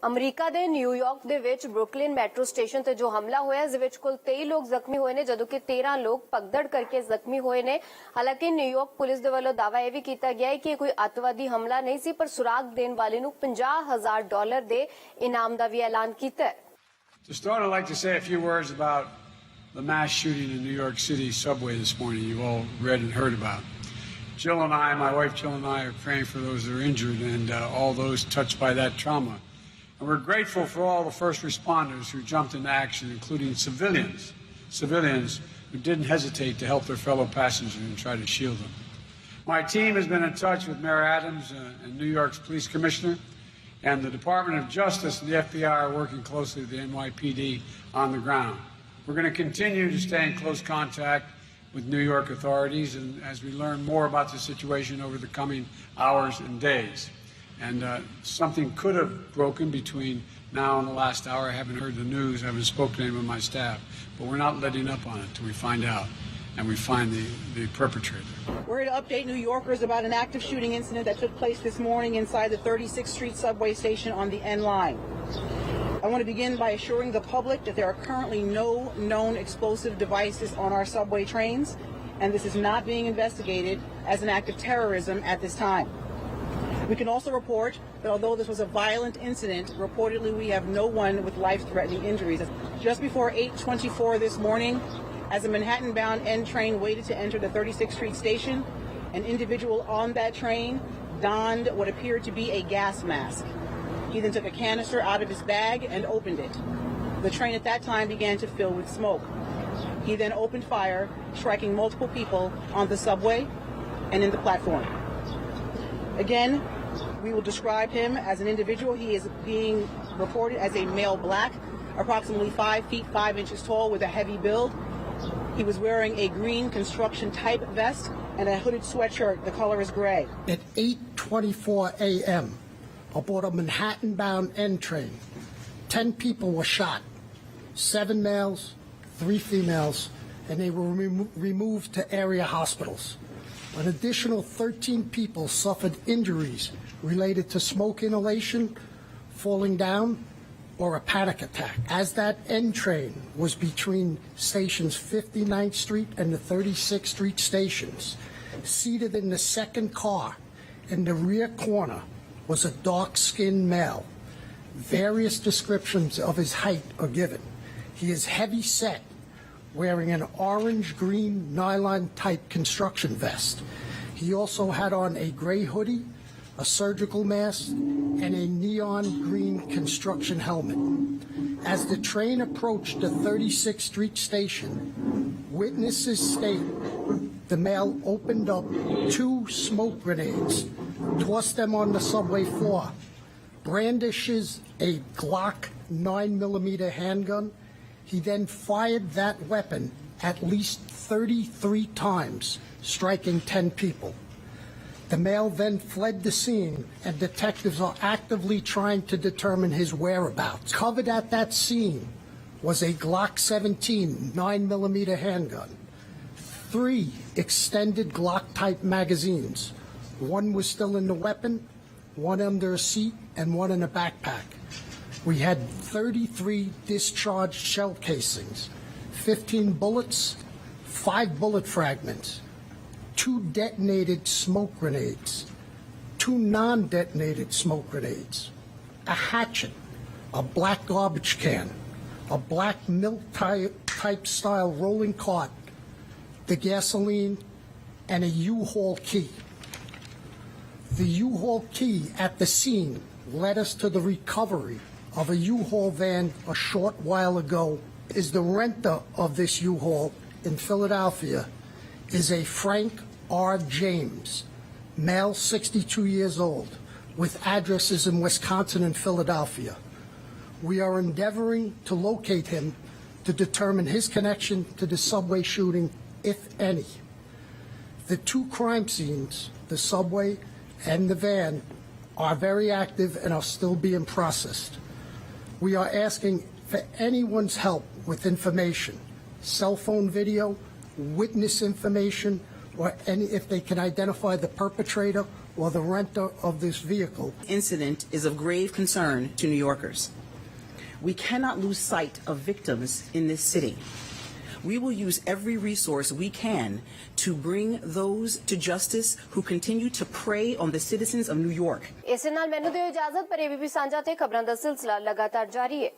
America ਦੇ New York ਦੇ ਵਿੱਚ ਬਰੁਕਲਿਨ ਮੈਟਰੋ ਸਟੇਸ਼ਨ ਤੇ ਜੋ ਹਮਲਾ ਹੋਇਆ ਇਸ ਵਿੱਚ ਕੁੱਲ 23 ਲੋਕ ਜ਼ਖਮੀ ਹੋਏ ਨੇ ਜਦੋਂ ਕਿ 13 ਲੋਕ ਭਗਦੜ ਕਰਕੇ ਜ਼ਖਮੀ ਹੋਏ ਨੇ। ਹਾਲਾਂਕਿ ਨਿਊਯਾਰਕ ਪੁਲਿਸ ਦੇ ਵੱਲੋਂ ਦਾਅਵਾ ਇਹ ਵੀ ਕੀਤਾ ਗਿਆ ਹੈ ਕਿ ਇਹ ਕੋਈ ਅੱਤਵਾਦੀ ਹਮਲਾ ਨਹੀਂ ਸੀ ਪਰ ਸੁਰਾਗ ਦੇਣ ਵਾਲੇ ਨੂੰ $50,000 ਦੇ ਇਨਾਮ ਦਾ ਵੀ ਐਲਾਨ ਕੀਤਾ ਹੈ। To start, I'd like to say a few words about the mass shooting in New York City subway this morning you've all read and heard about. Jill and I, my wife Jill and I, are praying for those that are injured and all those touched by that trauma. And we're grateful for all the first responders who jumped into action, including civilians who didn't hesitate to help their fellow passengers and try to shield them. My team has been in touch with Mayor Adams and New York's police commissioner, and the Department of Justice and the FBI are working closely with the NYPD on the ground. We're going to continue to stay in close contact with New York authorities and as we learn more about the situation over the coming hours and days. And something could have broken between now and the last hour. I haven't heard the news. I haven't spoken to anyone of my staff. But we're not letting up on it until we find out and we find the perpetrator. We're here to update New Yorkers about an active shooting incident that took place this morning inside the 36th Street subway station on the N line. I want to begin by assuring the public that there are currently no known explosive devices on our subway trains, and this is not being investigated as an act of terrorism at this time. We can also report that although this was a violent incident, reportedly we have no one with life-threatening injuries. Just before 8:24 this morning, as a Manhattan-bound N train waited to enter the 36th Street station, an individual on that train donned what appeared to be a gas mask. He then took a canister out of his bag and opened it. The train at that time began to fill with smoke. He then opened fire, striking multiple people on the subway and in the platform. Again, we will describe him as an individual. He is being reported as a male black, approximately 5 feet 5 inches tall with a heavy build. He was wearing a green construction type vest and a hooded sweatshirt. The color is gray. At 8:24 a.m., aboard a Manhattan-bound N train, 10 people were shot, 7 males, 3 females, and they were removed to area hospitals. An additional 13 people suffered injuries related to smoke inhalation, falling down, or a panic attack. As that N train was between stations 59th Street and the 36th Street stations, seated in the second car in the rear corner was a dark-skinned male. Various descriptions of his height are given. He is heavy-set, wearing an orange-green nylon-type construction vest. He also had on a gray hoodie, a surgical mask, and a neon green construction helmet. As the train approached the 36th Street station, witnesses state the male opened up 2 smoke grenades, tossed them on the subway floor, brandishes a Glock 9mm handgun. He then fired that weapon at least 33 times, striking 10 people. The male then fled the scene, and detectives are actively trying to determine his whereabouts. Covered at that scene was a Glock 17 9mm handgun, 3 extended Glock-type magazines. 1 was still in the weapon, 1 under a seat, and 1 in a backpack. We had 33 discharged shell casings, 15 bullets, 5 bullet fragments, 2 detonated smoke grenades, 2 non-detonated smoke grenades, a hatchet, a black garbage can, a black milk-type style rolling cart, the gasoline, and a U-Haul key. The U-Haul key at the scene led us to the recovery of a U-Haul van a short while ago. Is the renter of this U-Haul in Philadelphia is a Frank R. James, male, 62 years old, with addresses in Wisconsin and Philadelphia. We are endeavoring to locate him to determine his connection to the subway shooting, if any. The 2 crime scenes, the subway and the van, are very active and are still being processed. We are asking for anyone's help with information, cell phone video, witness information, or if they can identify the perpetrator or the renter of this vehicle. Incident is of grave concern to New Yorkers. We cannot lose sight of victims in this city. We will use every resource we can to bring those to justice who continue to prey on the citizens of New York. ਇਸੇ ਨਾਲ ਮੈਨੂੰ ਦਿਓ ਇਜਾਜ਼ਤ, ਪਰ ABP ਸਾਂਝਾ ਤੇ ਖਬਰਾਂ ਦਾ ਸਿਲਸਿਲਾ ਲਗਾਤਾਰ ਜਾਰੀ ਹੈ।